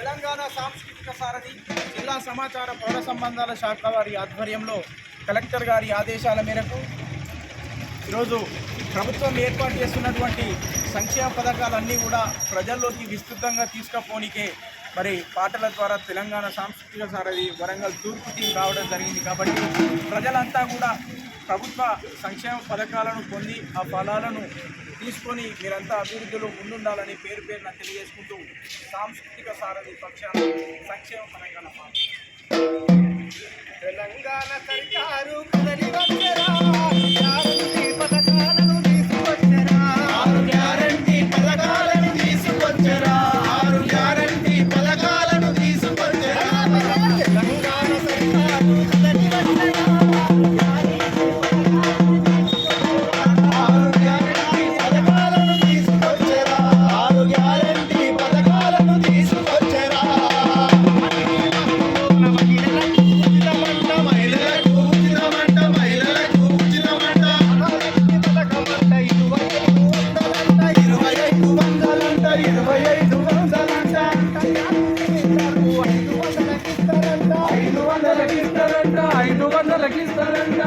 తెలంగాణ సాంస్కృతిక సారథి జిల్లా సమాచార పౌర సంబంధాల శాఖ వారి ఆధ్వర్యంలో కలెక్టర్ గారి ఆదేశాల మేరకు ఈరోజు ప్రభుత్వం ఏర్పాటు చేస్తున్నటువంటి సంక్షేమ పథకాలన్నీ కూడా ప్రజల్లోకి విస్తృతంగా తీసుకుపోనికే మరి పాటల ద్వారా తెలంగాణ సాంస్కృతిక సారథి వరంగల్ తూర్పు టీం రావడం జరిగింది. కాబట్టి ప్రజలంతా కూడా ప్రభుత్వ సంక్షేమ పథకాలను పొంది ఆ ఫలాలను తీసుకొని మీరంతా అభివృద్ధిలో ముందుండాలని పేరు పేరున తెలియజేసుకుంటూ సాంస్కృతిక సారథి పక్షాన సంక్షేమ పథకాల తెలంగాణ సర్కారు కదలి వచ్చరా పథకాలను తీసుకొచ్చరా గ్యారంటీ పథకాలను తీసుకొచ్చరా గ్యారంటీ పథకాలను తీసుకొచ్చరా తెలంగాణ సర్కారు కదలి వచ్చరా $500 ఇస్తారంట